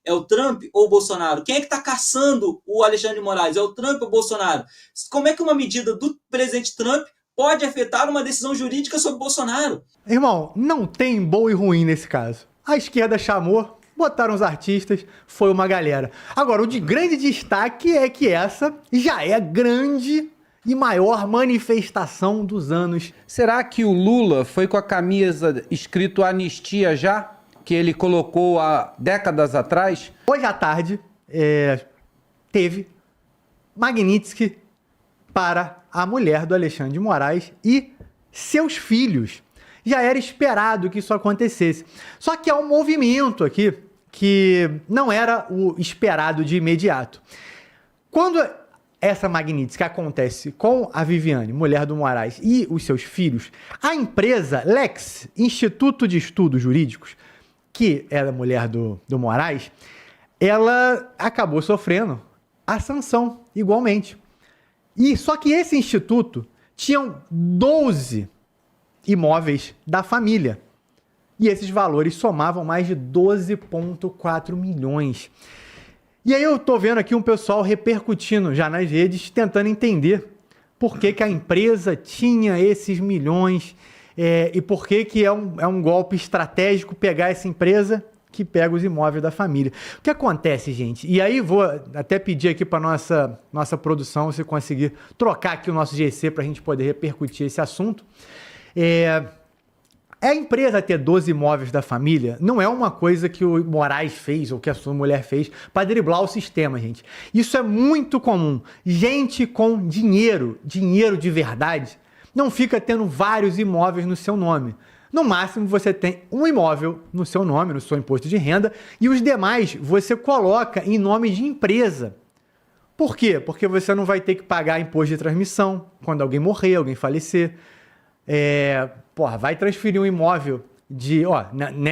É o Trump ou o Bolsonaro? Quem é que está caçando o Alexandre de Moraes? É o Trump ou o Bolsonaro? Como é que uma medida do presidente Trump pode afetar uma decisão jurídica sobre o Bolsonaro? Irmão, não tem bom e ruim nesse caso. A esquerda chamou, botaram os artistas, foi uma galera. Agora, o de grande destaque é que essa já é a grande e maior manifestação dos anos. Será que o Lula foi com a camisa escrito anistia já? Que ele colocou há décadas atrás? Hoje à tarde, teve Magnitsky para a mulher do Alexandre de Moraes e seus filhos. Já era esperado que isso acontecesse. Só que há um movimento aqui que não era o esperado de imediato. Quando essa Magnitsky acontece com a Viviane, mulher do Moraes, e os seus filhos, a empresa Lex, Instituto de Estudos Jurídicos, que era mulher do Moraes, ela acabou sofrendo a sanção igualmente. E só que esse instituto tinha 12 imóveis da família. E esses valores somavam mais de 12,4 milhões. E aí eu tô vendo aqui um pessoal repercutindo já nas redes, tentando entender por que a empresa tinha esses milhões e por que é um golpe estratégico pegar essa empresa que pega os imóveis da família. O que acontece, gente? E aí vou até pedir aqui para nossa produção, se conseguir trocar aqui o nosso GC para a gente poder repercutir esse assunto. A empresa ter 12 imóveis da família não é uma coisa que o Moraes fez ou que a sua mulher fez para driblar o sistema, gente. Isso é muito comum. Gente com dinheiro de verdade, não fica tendo vários imóveis no seu nome. No máximo, você tem um imóvel no seu nome, no seu imposto de renda, e os demais você coloca em nome de empresa. Por quê? Porque você não vai ter que pagar imposto de transmissão quando alguém morrer, alguém falecer. Vai transferir um imóvel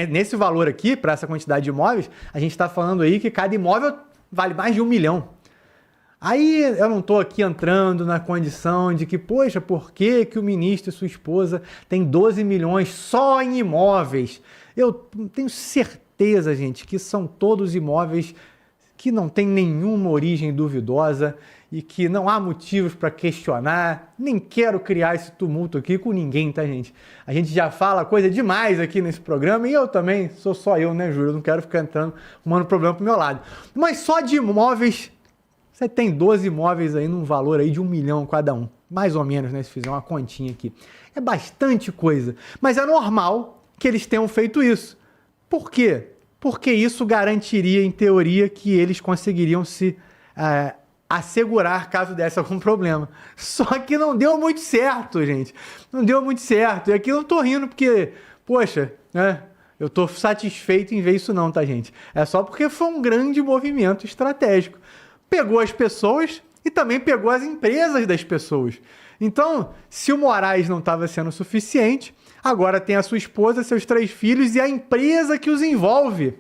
nesse valor aqui, para essa quantidade de imóveis, a gente está falando aí que cada imóvel vale mais de 1 milhão. Aí eu não estou aqui entrando na condição de que, poxa, por que o ministro e sua esposa têm 12 milhões só em imóveis? Eu tenho certeza, gente, que são todos imóveis que não têm nenhuma origem duvidosa e que não há motivos para questionar. Nem quero criar esse tumulto aqui com ninguém, tá, gente? A gente já fala coisa demais aqui nesse programa e eu também sou só eu, né, Júlio? Eu não quero ficar entrando, arrumando problema pro meu lado. Mas só de imóveis, você tem 12 imóveis aí num valor aí de 1 milhão cada um. Mais ou menos, né? Se fizer uma continha aqui. É bastante coisa. Mas é normal que eles tenham feito isso. Por quê? Porque isso garantiria, em teoria, que eles conseguiriam se assegurar caso desse algum problema. Só que não deu muito certo, gente. Não deu muito certo. E aqui eu não tô rindo porque, poxa, né? Eu tô satisfeito em ver isso não, tá, gente? É só porque foi um grande movimento estratégico. Pegou as pessoas e também pegou as empresas das pessoas. Então, se o Moraes não estava sendo suficiente, agora tem a sua esposa, seus 3 filhos e a empresa que os envolve.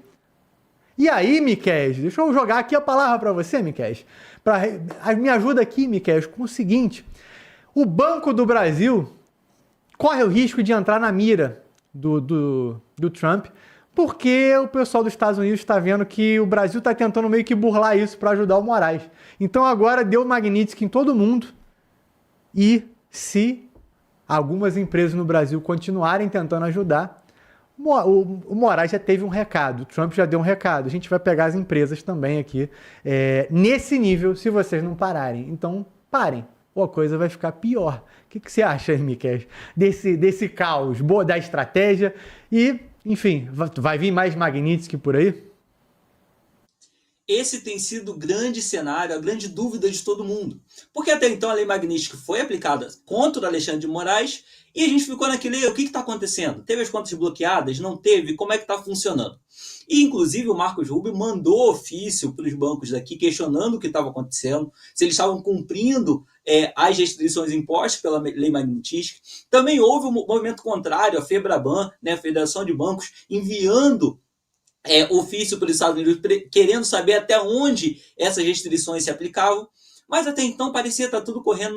E aí, Miquel, deixa eu jogar aqui a palavra para você, Miquel. Me ajuda aqui, Miquel, com o seguinte. O Banco do Brasil corre o risco de entrar na mira do Trump, porque o pessoal dos Estados Unidos está vendo que o Brasil está tentando meio que burlar isso para ajudar o Moraes. Então agora deu Magnitsky em todo mundo. E se algumas empresas no Brasil continuarem tentando ajudar, o Moraes já teve um recado, o Trump já deu um recado. A gente vai pegar as empresas também aqui nesse nível, se vocês não pararem. Então parem, ou a coisa vai ficar pior. O que você acha, Miquel, desse caos, da estratégia e... Enfim, vai vir mais Magnitsky por aí? Esse tem sido o grande cenário, a grande dúvida de todo mundo. Porque até então a lei Magnitsky foi aplicada contra o Alexandre de Moraes e a gente ficou naquele, o que está acontecendo? Teve as contas bloqueadas? Não teve? Como é que está funcionando? E, inclusive, o Marcos Rubio mandou ofício para os bancos daqui questionando o que estava acontecendo, se eles estavam cumprindo as restrições impostas pela lei Magnitsky. Também houve um movimento contrário, a FEBRABAN, né, a Federação de Bancos, enviando ofício para os Estados Unidos, querendo saber até onde essas restrições se aplicavam. Mas até então parecia estar tudo correndo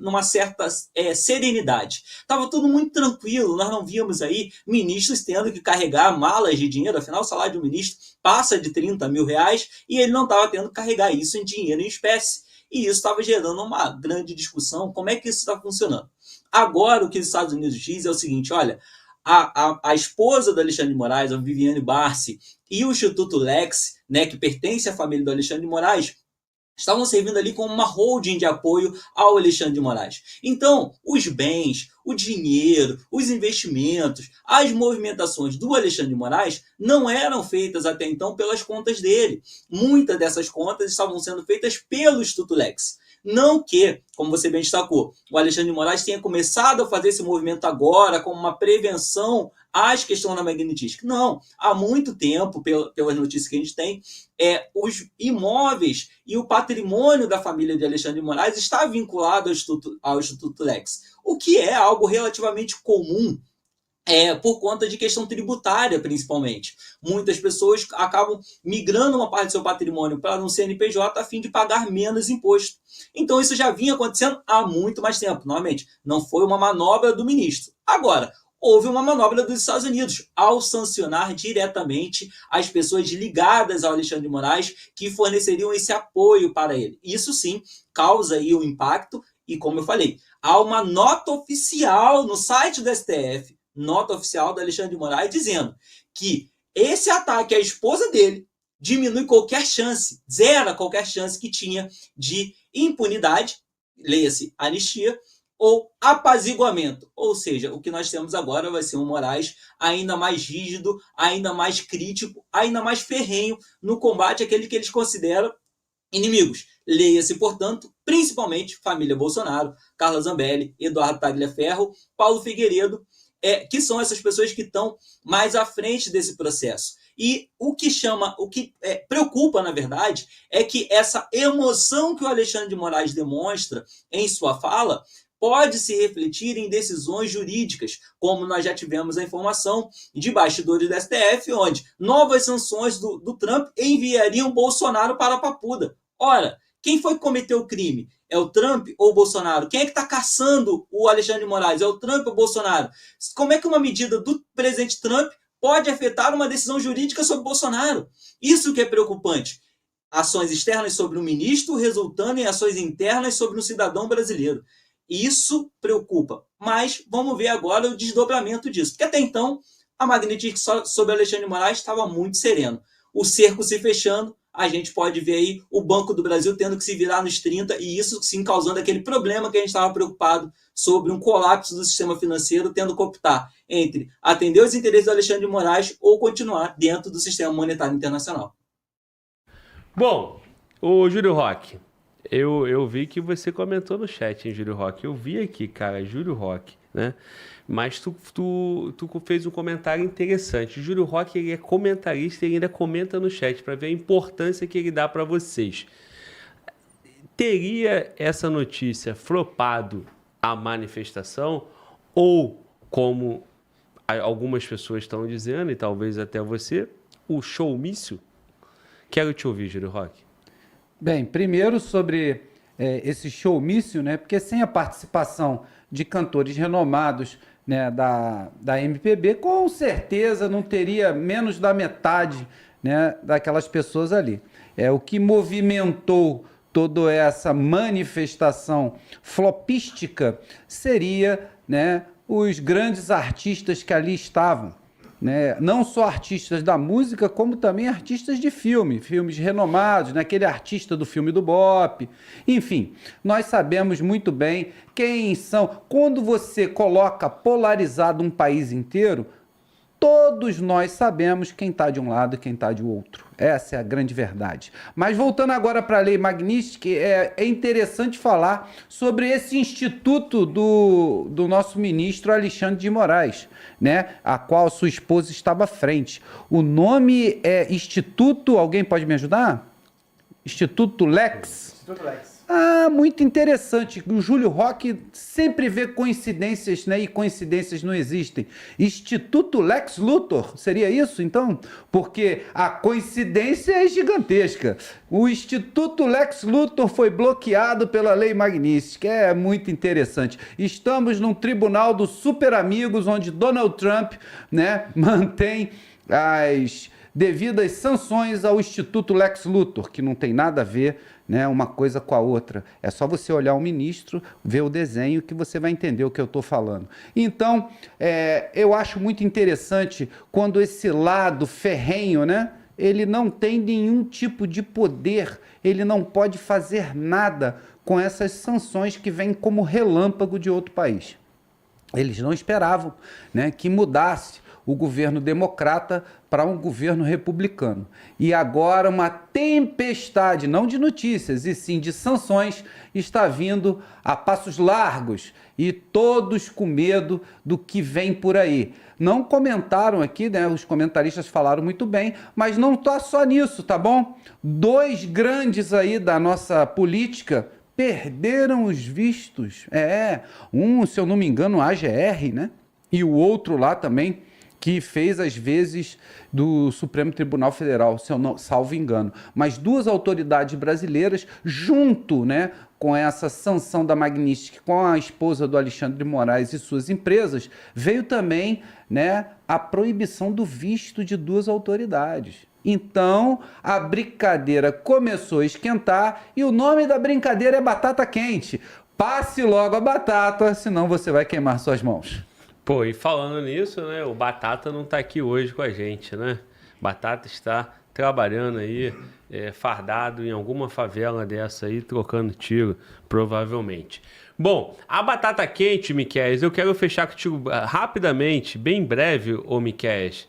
numa certa serenidade. Estava tudo muito tranquilo, nós não víamos aí ministros tendo que carregar malas de dinheiro, afinal o salário de um ministro passa de 30 mil reais e ele não estava tendo que carregar isso em dinheiro em espécie. E isso estava gerando uma grande discussão, como é que isso está funcionando. Agora o que os Estados Unidos dizem é o seguinte, olha, a esposa do Alexandre de Moraes, a Viviane Barsi, e o Instituto Lex, né, que pertence à família do Alexandre de Moraes, estavam servindo ali como uma holding de apoio ao Alexandre de Moraes. Então, os bens, o dinheiro, os investimentos, as movimentações do Alexandre de Moraes não eram feitas até então pelas contas dele. Muitas dessas contas estavam sendo feitas pelo Instituto Lex. Não que, como você bem destacou, o Alexandre de Moraes tenha começado a fazer esse movimento agora como uma prevenção às questões da magnetística. Não, há muito tempo, pelas notícias que a gente tem, os imóveis e o patrimônio da família de Alexandre de Moraes está vinculado ao Instituto Lex, o que é algo relativamente comum por conta de questão tributária, principalmente. Muitas pessoas acabam migrando uma parte do seu patrimônio para um CNPJ a fim de pagar menos imposto. Então, isso já vinha acontecendo há muito mais tempo. Novamente, não foi uma manobra do ministro. Agora, houve uma manobra dos Estados Unidos ao sancionar diretamente as pessoas ligadas ao Alexandre de Moraes que forneceriam esse apoio para ele. Isso sim causa aí um impacto e, como eu falei, há uma nota oficial no site do STF, nota oficial do Alexandre de Moraes, dizendo que esse ataque à esposa dele diminui qualquer chance, zera qualquer chance que tinha de impunidade, leia-se anistia, ou apaziguamento. Ou seja, o que nós temos agora vai ser um Moraes ainda mais rígido, ainda mais crítico, ainda mais ferrenho no combate àquele que eles consideram inimigos. Leia-se, portanto, principalmente família Bolsonaro, Carla Zambelli, Eduardo Tagliaferro, Paulo Figueiredo, que são essas pessoas que estão mais à frente desse processo. E o que preocupa, na verdade, é que essa emoção que o Alexandre de Moraes demonstra em sua fala pode se refletir em decisões jurídicas, como nós já tivemos a informação de bastidores do STF, onde novas sanções do Trump enviariam Bolsonaro para a Papuda. Ora, quem foi que cometeu o crime? É o Trump ou o Bolsonaro? Quem é que está caçando o Alexandre de Moraes? É o Trump ou o Bolsonaro? Como é que uma medida do presidente Trump pode afetar uma decisão jurídica sobre o Bolsonaro? Isso que é preocupante. Ações externas sobre um ministro resultando em ações internas sobre um cidadão brasileiro. Isso preocupa. Mas vamos ver agora o desdobramento disso. Porque até então, a magnetística sobre Alexandre de Moraes estava muito sereno. O cerco se fechando, a gente pode ver aí o Banco do Brasil tendo que se virar nos 30, e isso sim causando aquele problema que a gente estava preocupado sobre um colapso do sistema financeiro, tendo que optar entre atender os interesses do Alexandre de Moraes ou continuar dentro do sistema monetário internacional. Bom, o Júlio Roque, eu vi que você comentou no chat, hein, Júlio Roque? Eu vi aqui, cara, Júlio Roque, né? Mas tu fez um comentário interessante. O Júlio Roque, ele é comentarista e ele ainda comenta no chat para ver a importância que ele dá para vocês. Teria essa notícia flopado a manifestação ou, como algumas pessoas estão dizendo, e talvez até você, o showmício? Quero te ouvir, Júlio Roque. Bem, primeiro sobre esse showmício, né? Porque sem a participação de cantores renomados, né, da MPB, com certeza não teria menos da metade, né, daquelas pessoas ali. O que movimentou toda essa manifestação flopística seria, né, os grandes artistas que ali estavam, né? Não só artistas da música, como também artistas de filmes renomados, né? Aquele artista do filme do Bop. Enfim, nós sabemos muito bem quem são. Quando você coloca polarizado um país inteiro, todos nós sabemos quem está de um lado e quem está de outro. Essa é a grande verdade. Mas voltando agora para a Lei Magnitsky, é interessante falar sobre esse instituto do nosso ministro Alexandre de Moraes, né, a qual sua esposa estava à frente. O nome é Instituto... Alguém pode me ajudar? Instituto Lex? Instituto Lex. Ah, muito interessante. O Júlio Roque sempre vê coincidências, né? E coincidências não existem. Instituto Lex Luthor, seria isso, então? Porque a coincidência é gigantesca. O Instituto Lex Luthor foi bloqueado pela Lei Magnitsky. É muito interessante. Estamos num tribunal dos super amigos, onde Donald Trump, né, mantém as devidas sanções ao Instituto Lex Luthor, que não tem nada a ver, né, uma coisa com a outra. É só você olhar o ministro, ver o desenho, que você vai entender o que eu estou falando. Então, eu acho muito interessante quando esse lado ferrenho, né, ele não tem nenhum tipo de poder, ele não pode fazer nada com essas sanções que vêm como relâmpago de outro país. Eles não esperavam, né, que mudasse o governo democrata para um governo republicano. E agora uma tempestade, não de notícias, e sim de sanções, está vindo a passos largos e todos com medo do que vem por aí. Não comentaram aqui, né? Os comentaristas falaram muito bem, mas não está só nisso, tá bom? 2 grandes aí da nossa política perderam os vistos. Um, se eu não me engano, AGR, né? E o outro lá também, que fez as vezes do Supremo Tribunal Federal, se eu não salvo engano. Mas 2 autoridades brasileiras, junto, né, com essa sanção da Magnitsky, com a esposa do Alexandre de Moraes e suas empresas, veio também, né, a proibição do visto de 2 autoridades. Então, a brincadeira começou a esquentar e o nome da brincadeira é batata quente. Passe logo a batata, senão você vai queimar suas mãos. Pô, e falando nisso, né, o Batata não tá aqui hoje com a gente, né? Batata está trabalhando aí, fardado em alguma favela dessa aí, trocando tiro, provavelmente. Bom, a batata quente, Miquéias, eu quero fechar contigo rapidamente, bem breve, ô Miquéias.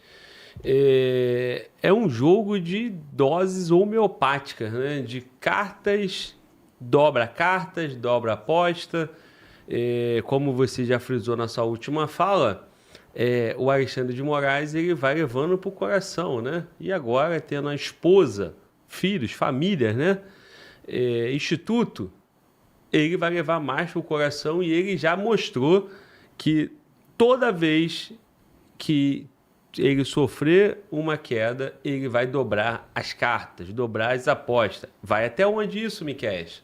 É um jogo de doses homeopáticas, né? De cartas, dobra aposta. Como você já frisou na sua última fala, o Alexandre de Moraes ele vai levando para o coração, né? E agora tendo a esposa, filhos, famílias, né? Instituto, ele vai levar mais para o coração e ele já mostrou que toda vez que ele sofrer uma queda, ele vai dobrar as cartas, dobrar as apostas. Vai até onde isso, Miquéias?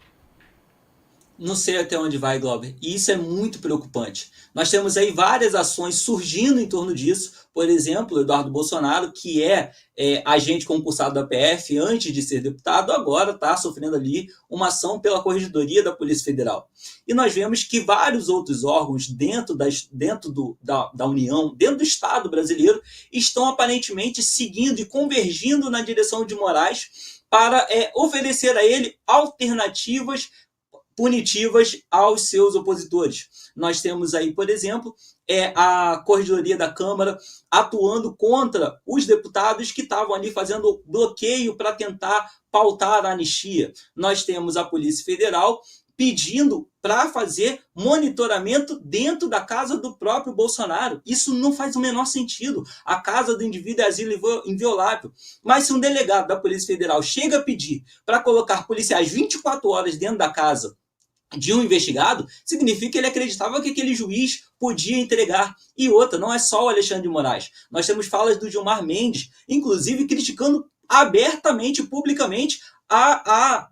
Não sei até onde vai, Glauber. E isso é muito preocupante. Nós temos aí várias ações surgindo em torno disso. Por exemplo, o Eduardo Bolsonaro, que é agente concursado da PF antes de ser deputado, agora está sofrendo ali uma ação pela Corregedoria da Polícia Federal. E nós vemos que vários outros órgãos dentro da União, dentro do Estado brasileiro, estão aparentemente seguindo e convergindo na direção de Moraes para oferecer a ele alternativas punitivas aos seus opositores. Nós temos aí, por exemplo, a Corregedoria da Câmara atuando contra os deputados que estavam ali fazendo bloqueio para tentar pautar a anistia. Nós temos a Polícia Federal pedindo para fazer monitoramento dentro da casa do próprio Bolsonaro. Isso não faz o menor sentido. A casa do indivíduo é asilo inviolável. Mas se um delegado da Polícia Federal chega a pedir para colocar policiais 24 horas dentro da casa de um investigado, significa que ele acreditava que aquele juiz podia entregar. E outra, não é só o Alexandre de Moraes. Nós temos falas do Gilmar Mendes, inclusive criticando abertamente, publicamente, a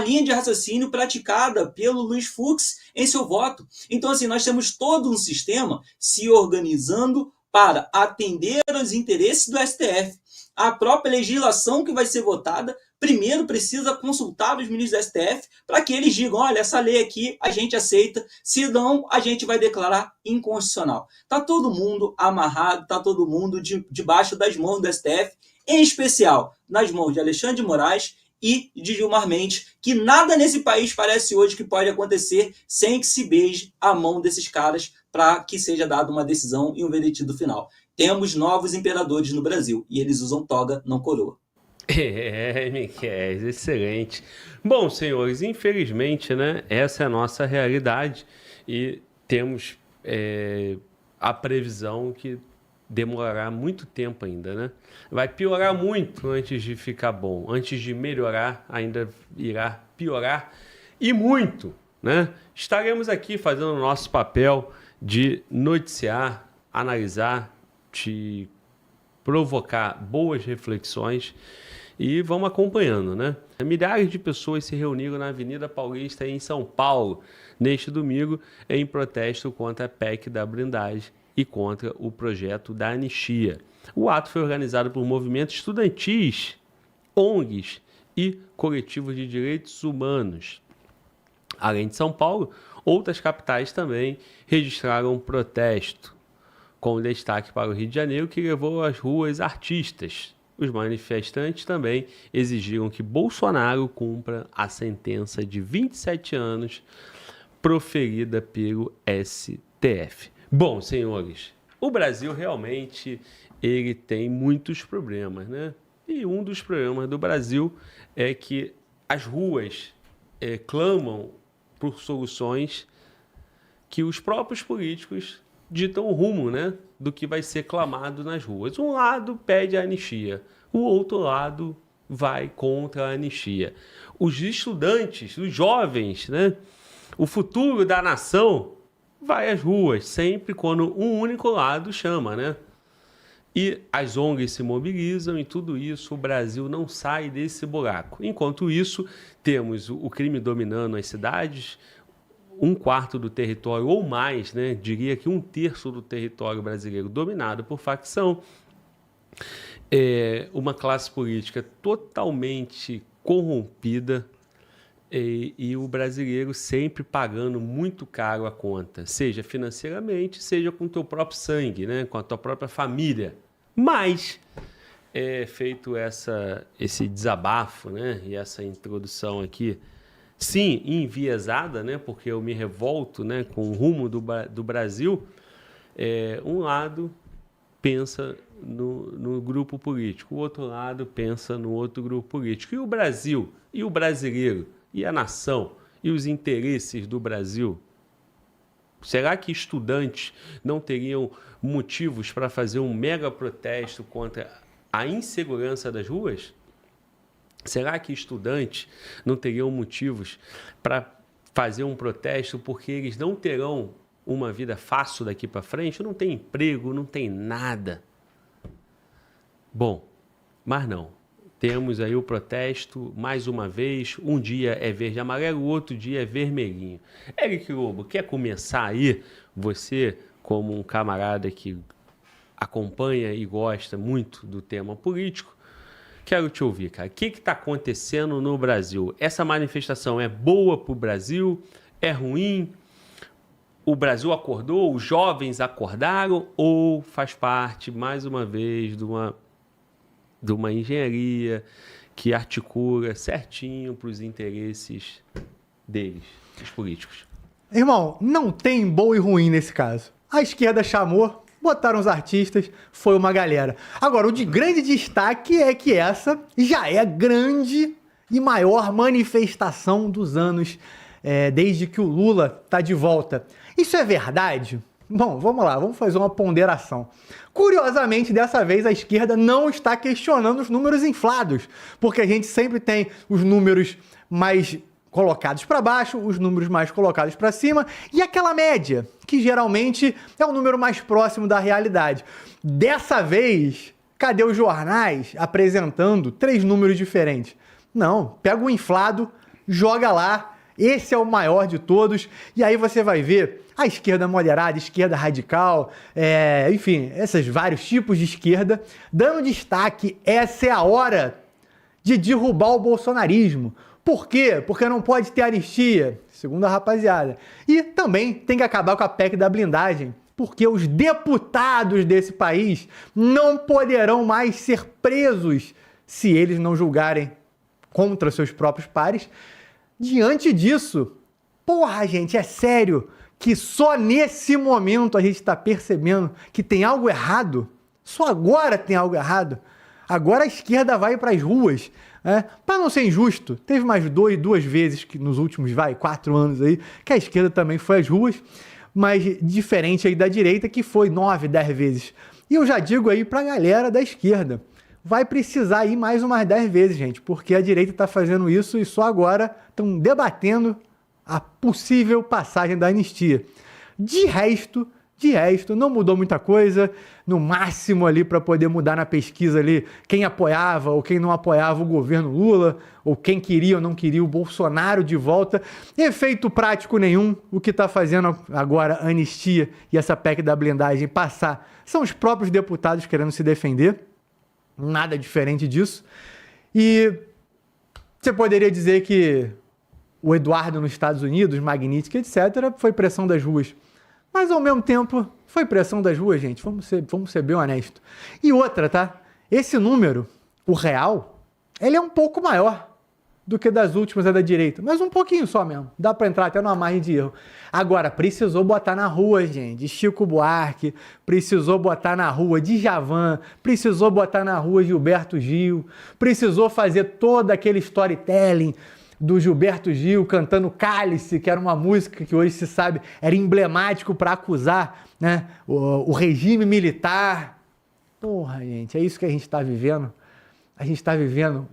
linha de raciocínio praticada pelo Luiz Fux em seu voto. Então, assim, nós temos todo um sistema se organizando para atender aos interesses do STF. A própria legislação que vai ser votada primeiro precisa consultar os ministros do STF para que eles digam, olha, essa lei aqui a gente aceita, se não, a gente vai declarar inconstitucional. Está todo mundo amarrado, está todo mundo debaixo das mãos do STF, em especial nas mãos de Alexandre de Moraes e de Gilmar Mendes, que nada nesse país parece hoje que pode acontecer sem que se beije a mão desses caras para que seja dada uma decisão e um veredito final. Temos novos imperadores no Brasil e eles usam toga, não coroa. Miquéias, excelente. Bom, senhores, infelizmente, né, essa é a nossa realidade e temos a previsão que demorará muito tempo ainda, né? Vai piorar muito antes de ficar bom. Antes de melhorar, ainda irá piorar. e muito, né? Estaremos aqui fazendo o nosso papel de noticiar, analisar, te provocar boas reflexões e vamos acompanhando, né? Milhares de pessoas se reuniram na Avenida Paulista em São Paulo neste domingo em protesto contra a PEC da blindagem e contra o projeto da anistia. O ato foi organizado por movimentos estudantis, ONGs e coletivos de direitos humanos. Além de São Paulo, outras capitais também registraram protesto, com destaque para o Rio de Janeiro, que levou às ruas artistas. Os manifestantes também exigiram que Bolsonaro cumpra a sentença de 27 anos proferida pelo STF. Bom, senhores, o Brasil realmente ele tem muitos problemas, né? E um dos problemas do Brasil é que as ruas clamam por soluções que os próprios políticos ditam o rumo, né, do que vai ser clamado nas ruas. Um lado pede a anistia, o outro lado vai contra a anistia. Os estudantes, os jovens, né, o futuro da nação vai às ruas, sempre quando um único lado chama, né? E as ONGs se mobilizam e tudo isso, o Brasil não sai desse buraco. Enquanto isso, temos o crime dominando as cidades, 1/4 do território ou mais, né? Diria que 1/3 do território brasileiro dominado por facção, uma classe política totalmente corrompida e o brasileiro sempre pagando muito caro a conta, seja financeiramente, seja com o teu próprio sangue, né? Com a tua própria família. Mas, feito esse desabafo, né? E essa introdução aqui, sim, enviesada, né? Porque eu me revolto, né? Com o rumo do Brasil. Um lado pensa no grupo político, o outro lado pensa no outro grupo político. E o Brasil, e o brasileiro, e a nação, e os interesses do Brasil? Será que estudantes não teriam motivos para fazer um mega protesto contra a insegurança das ruas? Será que estudantes não teriam motivos para fazer um protesto porque eles não terão uma vida fácil daqui para frente? Não tem emprego, não tem nada. Bom, mas não. Temos aí o protesto, mais uma vez, um dia é verde e amarelo, o outro dia é vermelhinho. Eric Lobo, quer começar aí? Você, como um camarada que acompanha e gosta muito do tema político, quero te ouvir, cara. O que está acontecendo no Brasil? Essa manifestação é boa para o Brasil? É ruim? O Brasil acordou? Os jovens acordaram? Ou faz parte, mais uma vez, de uma engenharia que articula certinho para os interesses deles, os políticos? Irmão, não tem bom e ruim nesse caso. A esquerda chamou, botaram os artistas, foi uma galera. Agora, o de grande destaque é que essa já é a grande e maior manifestação dos anos desde que o Lula está de volta. Isso é verdade? Bom, vamos lá, vamos fazer uma ponderação. Curiosamente, dessa vez, a esquerda não está questionando os números inflados, porque a gente sempre tem os números mais colocados para baixo, os números mais colocados para cima, e aquela média, que geralmente é o número mais próximo da realidade. Dessa vez, cadê os jornais apresentando 3 números diferentes? Não, pega o inflado, joga lá, esse é o maior de todos, e aí você vai ver a esquerda moderada, esquerda radical, enfim, esses vários tipos de esquerda, dando destaque. Essa é a hora de derrubar o bolsonarismo. Por quê? Porque não pode ter anistia, segundo a rapaziada. E também tem que acabar com a PEC da blindagem, porque os deputados desse país não poderão mais ser presos se eles não julgarem contra seus próprios pares. Diante disso, porra, gente, é sério que só nesse momento a gente está percebendo que tem algo errado? Só agora tem algo errado? Agora a esquerda vai para as ruas. Para não ser injusto, teve mais duas vezes que nos últimos 4 anos aí, que a esquerda também foi às ruas, mas diferente aí da direita, que foi 9, 10 vezes. E eu já digo aí para a galera da esquerda, vai precisar ir mais umas 10 vezes, gente, porque a direita está fazendo isso e só agora estão debatendo a possível passagem da anistia. De resto, não mudou muita coisa. No máximo ali para poder mudar na pesquisa ali quem apoiava ou quem não apoiava o governo Lula, ou quem queria ou não queria o Bolsonaro de volta. Efeito prático nenhum. O que está fazendo agora a anistia e essa PEC da blindagem passar são os próprios deputados querendo se defender. Nada diferente disso. E você poderia dizer que o Eduardo nos Estados Unidos, Magnitsky, etc., foi pressão das ruas. Mas, ao mesmo tempo, foi pressão das ruas, gente. Vamos ser bem honestos. E outra, tá? Esse número, o real, ele é um pouco maior do que das últimas da direita. Mas um pouquinho só mesmo. Dá para entrar até numa margem de erro. Agora, precisou botar na rua, gente, de Chico Buarque, precisou botar na rua de Djavan, precisou botar na rua Gilberto Gil, precisou fazer todo aquele storytelling do Gilberto Gil cantando Cálice, que era uma música que hoje se sabe era emblemático para acusar, né, o regime militar. Porra, gente, é isso que a gente está vivendo. A gente está vivendo,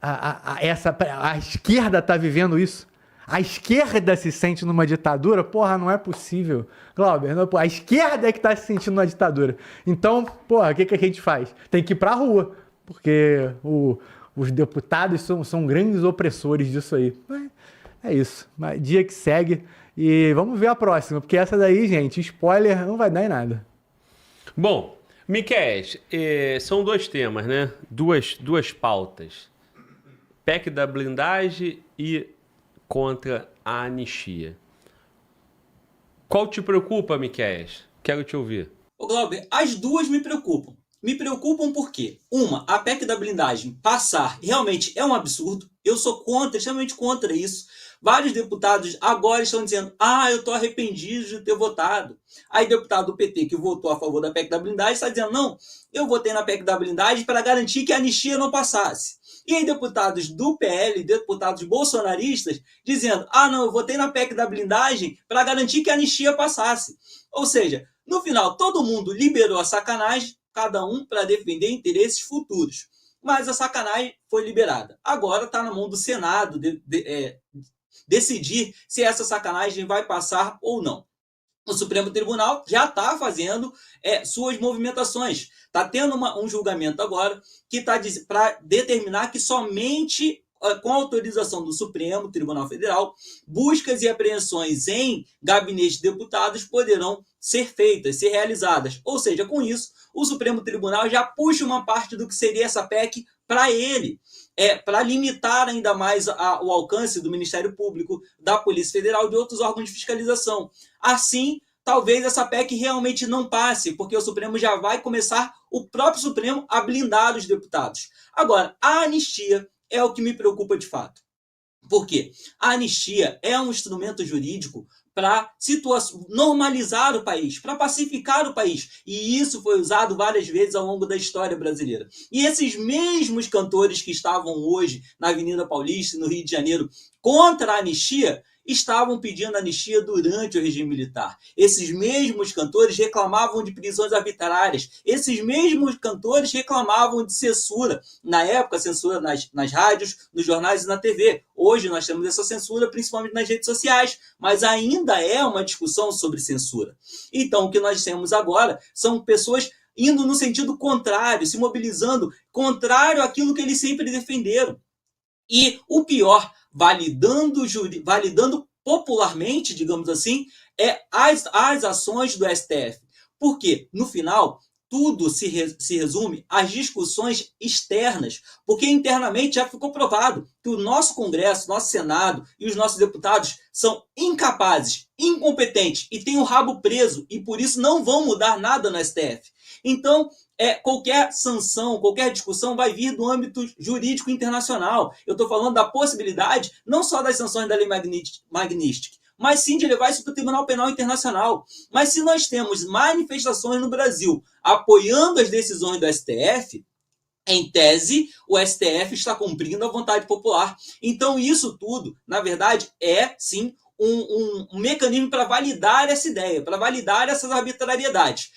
a esquerda está vivendo isso. A esquerda se sente numa ditadura? Porra, não é possível. Glauber, não, a esquerda é que está se sentindo numa ditadura. Então, porra, o que a gente faz? Tem que ir para a rua, porque os deputados são grandes opressores disso aí. É isso. Dia que segue. E vamos ver a próxima, porque essa daí, gente, spoiler, não vai dar em nada. Bom, Miquéias, são dois temas, né? Duas pautas. PEC da blindagem e contra a anistia. Qual te preocupa, Miquéias? Quero te ouvir. Ô, Glauber, as duas me preocupam. Me preocupam porque, a PEC da blindagem passar realmente é um absurdo. Eu sou extremamente contra isso. Vários deputados agora estão dizendo, eu estou arrependido de ter votado. Aí deputado do PT que votou a favor da PEC da blindagem está dizendo, não, eu votei na PEC da blindagem para garantir que a anistia não passasse. E aí deputados do PL, deputados bolsonaristas, dizendo, não, eu votei na PEC da blindagem para garantir que a anistia passasse. Ou seja, no final todo mundo liberou a sacanagem, cada um para defender interesses futuros. Mas a sacanagem foi liberada. Agora está na mão do Senado decidir se essa sacanagem vai passar ou não. O Supremo Tribunal já está fazendo suas movimentações. Está tendo um julgamento agora que está para determinar que somente com autorização do Supremo Tribunal Federal, buscas e apreensões em gabinete de deputados poderão ser feitas, ser realizadas. Ou seja, com isso, o Supremo Tribunal já puxa uma parte do que seria essa PEC para ele, para limitar ainda mais o alcance do Ministério Público, da Polícia Federal e de outros órgãos de fiscalização. Assim, talvez essa PEC realmente não passe, porque o Supremo já vai começar, o próprio Supremo, a blindar os deputados. Agora, a anistia é o que me preocupa de fato. Por quê? A anistia é um instrumento jurídico para normalizar o país, para pacificar o país. E isso foi usado várias vezes ao longo da história brasileira. E esses mesmos cantores que estavam hoje na Avenida Paulista, no Rio de Janeiro, contra a anistia, estavam pedindo anistia durante o regime militar. Esses mesmos cantores reclamavam de prisões arbitrárias. Esses mesmos cantores reclamavam de censura. Na época, censura nas rádios, nos jornais e na TV. Hoje nós temos essa censura principalmente nas redes sociais, mas ainda é uma discussão sobre censura. Então, o que nós temos agora são pessoas indo no sentido contrário, se mobilizando contrário àquilo que eles sempre defenderam. E o pior, validando popularmente, digamos assim, as ações do STF. Porque, no final, tudo se resume às discussões externas, porque internamente já ficou provado que o nosso Congresso, nosso Senado e os nossos deputados são incapazes, incompetentes e têm o rabo preso e por isso não vão mudar nada no STF. Então, qualquer sanção, qualquer discussão vai vir do âmbito jurídico internacional. Eu estou falando da possibilidade não só das sanções da Lei Magnitsky, mas sim de levar isso para o Tribunal Penal Internacional. Mas se nós temos manifestações no Brasil apoiando as decisões do STF, em tese, o STF está cumprindo a vontade popular. Então, isso tudo, na verdade, é sim um mecanismo para validar essa ideia, para validar essas arbitrariedades,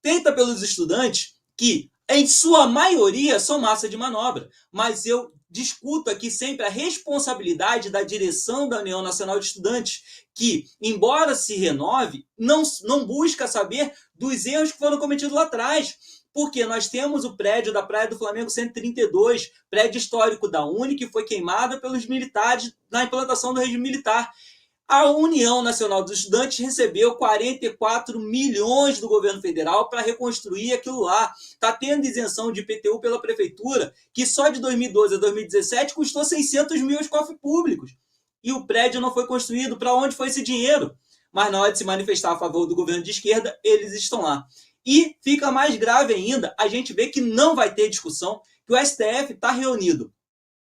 feita pelos estudantes que, em sua maioria, são massa de manobra. Mas eu discuto aqui sempre a responsabilidade da direção da União Nacional de Estudantes, que, embora se renove, não busca saber dos erros que foram cometidos lá atrás. Porque nós temos o prédio da Praia do Flamengo 132, prédio histórico da Uni, que foi queimado pelos militares na implantação do regime militar. A União Nacional dos Estudantes recebeu 44 milhões do governo federal para reconstruir aquilo lá. Está tendo isenção de IPTU pela prefeitura, que só de 2012 a 2017 custou 600 mil aos cofres públicos. E o prédio não foi construído. Para onde foi esse dinheiro? Mas na hora de se manifestar a favor do governo de esquerda, eles estão lá. E fica mais grave ainda, a gente vê que não vai ter discussão, que o STF está reunido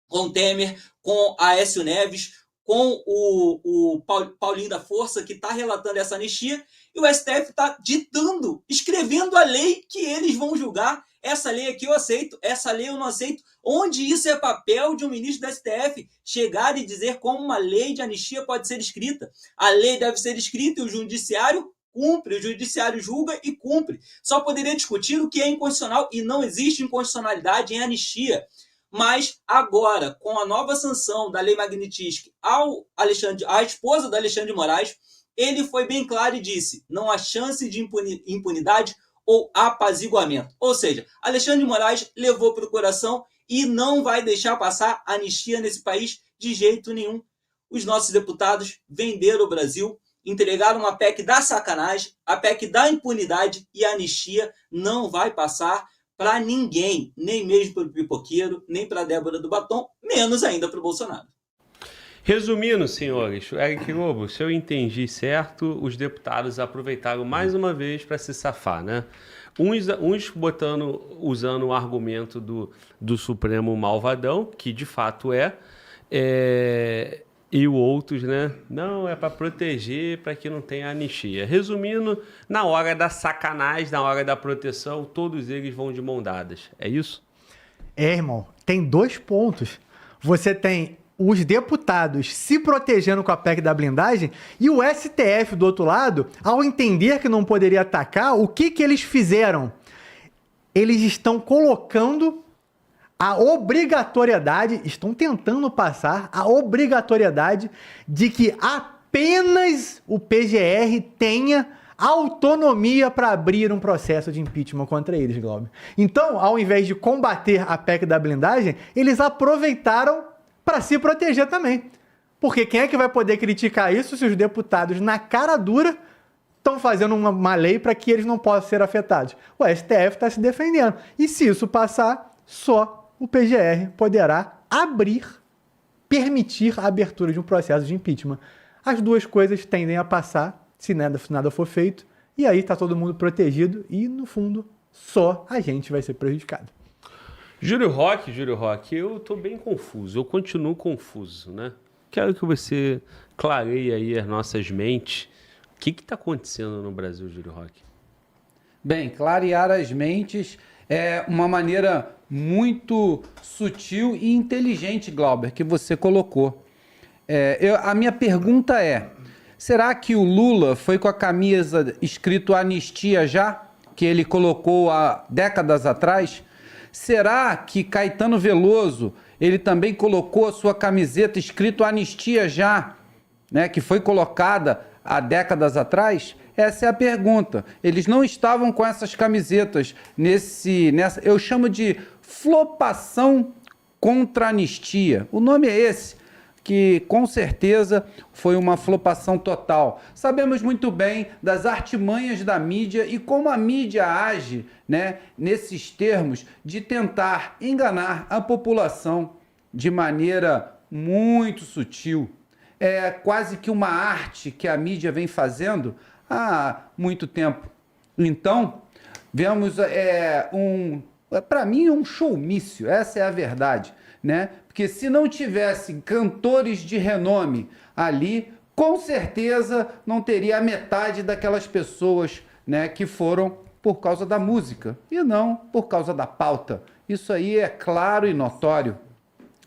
com o Temer, com a Aécio Neves, com o Paulinho da Força, que está relatando essa anistia, e o STF está ditando, escrevendo a lei que eles vão julgar. Essa lei aqui eu aceito, essa lei eu não aceito. Onde isso é papel de um ministro do STF chegar e dizer como uma lei de anistia pode ser escrita? A lei deve ser escrita e o judiciário cumpre, o judiciário julga e cumpre. Só poderia discutir o que é inconstitucional, e não existe inconstitucionalidade em anistia. Mas agora, com a nova sanção da Lei Magnitsky à esposa do Alexandre de Moraes, ele foi bem claro e disse: não há chance de impunidade ou apaziguamento. Ou seja, Alexandre de Moraes levou para o coração e não vai deixar passar anistia nesse país de jeito nenhum. Os nossos deputados venderam o Brasil, entregaram uma PEC da sacanagem, a PEC da impunidade, e a anistia não vai passar para ninguém, nem mesmo para o pipoqueiro, nem para a Débora do Batom, menos ainda para o Bolsonaro. Resumindo, senhores, Eric Lobo, se eu entendi certo, os deputados aproveitaram mais uma vez para se safar, né? Uns usando o argumento do Supremo malvadão, que de fato e o outros, né? Não, é para proteger, para que não tenha anistia. Resumindo, na hora da sacanagem, na hora da proteção, todos eles vão de mão dadas. É isso? Irmão, tem 2 pontos. Você tem os deputados se protegendo com a PEC da blindagem e o STF do outro lado, ao entender que não poderia atacar, o que eles fizeram? Eles estão colocando a obrigatoriedade, estão tentando passar a obrigatoriedade de que apenas o PGR tenha autonomia para abrir um processo de impeachment contra eles, Glauber. Então, ao invés de combater a PEC da blindagem, eles aproveitaram para se proteger também. Porque quem é que vai poder criticar isso se os deputados, na cara dura, estão fazendo uma lei para que eles não possam ser afetados? O STF está se defendendo. E se isso passar, só o PGR poderá permitir a abertura de um processo de impeachment. As duas coisas tendem a passar se nada for feito, e aí está todo mundo protegido e, no fundo, só a gente vai ser prejudicado. Júlio Roque, eu estou bem confuso, eu continuo confuso, né? Quero que você clareie aí as nossas mentes. O que está acontecendo no Brasil, Júlio Roque? Bem, clarear as mentes é uma maneira muito sutil e inteligente, Glauber, que você colocou. A minha pergunta é: será que o Lula foi com a camisa escrito anistia já, que ele colocou há décadas atrás? Será que Caetano Veloso, ele também colocou a sua camiseta escrito anistia já, né, que foi colocada há décadas atrás? Essa é a pergunta. Eles não estavam com essas camisetas eu chamo de flopação contra anistia. O nome é esse, que com certeza foi uma flopação total. Sabemos muito bem das artimanhas da mídia e como a mídia age, né, nesses termos de tentar enganar a população de maneira muito sutil. É quase que uma arte que a mídia vem fazendo há muito tempo. Então, vemos para mim, um showmício, essa é a verdade, né? Porque se não tivesse cantores de renome ali, com certeza não teria a metade daquelas pessoas, né, que foram por causa da música e não por causa da pauta. Isso aí é claro e notório.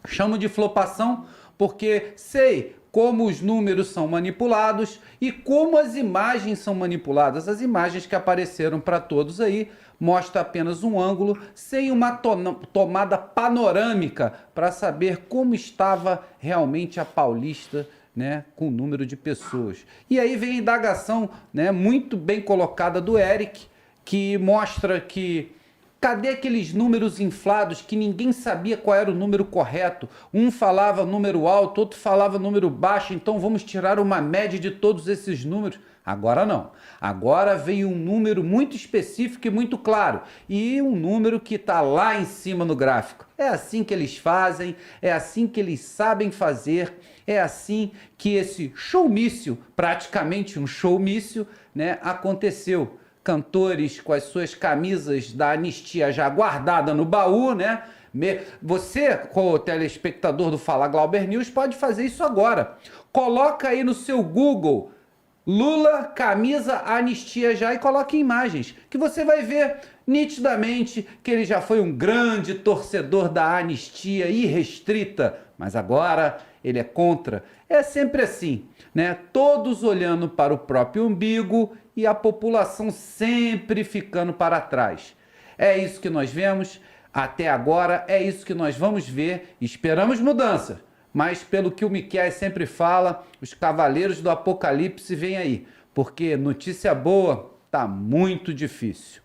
Chamo de flopação porque sei como os números são manipulados e como as imagens são manipuladas. As imagens que apareceram para todos aí mostra apenas um ângulo sem uma tomada panorâmica para saber como estava realmente a Paulista, né, com o número de pessoas. E aí vem a indagação, né, muito bem colocada do Eric, que mostra que cadê aqueles números inflados que ninguém sabia qual era o número correto? Um falava número alto, outro falava número baixo, então vamos tirar uma média de todos esses números. Agora não. Agora veio um número muito específico e muito claro. E um número que está lá em cima no gráfico. É assim que eles fazem, é assim que eles sabem fazer, é assim que esse showmício, praticamente um showmício, né, aconteceu. Cantores com as suas camisas da anistia já guardada no baú, né? Você, como telespectador do Fala Glauber News, pode fazer isso agora. Coloca aí no seu Google Lula, camisa, anistia já e coloque imagens, que você vai ver nitidamente que ele já foi um grande torcedor da anistia irrestrita, mas agora ele é contra. É sempre assim, né? Todos olhando para o próprio umbigo e a população sempre ficando para trás. É isso que nós vemos até agora, é isso que nós vamos ver. Esperamos mudança, mas pelo que o Miquel sempre fala, os cavaleiros do apocalipse vêm aí, porque notícia boa tá muito difícil.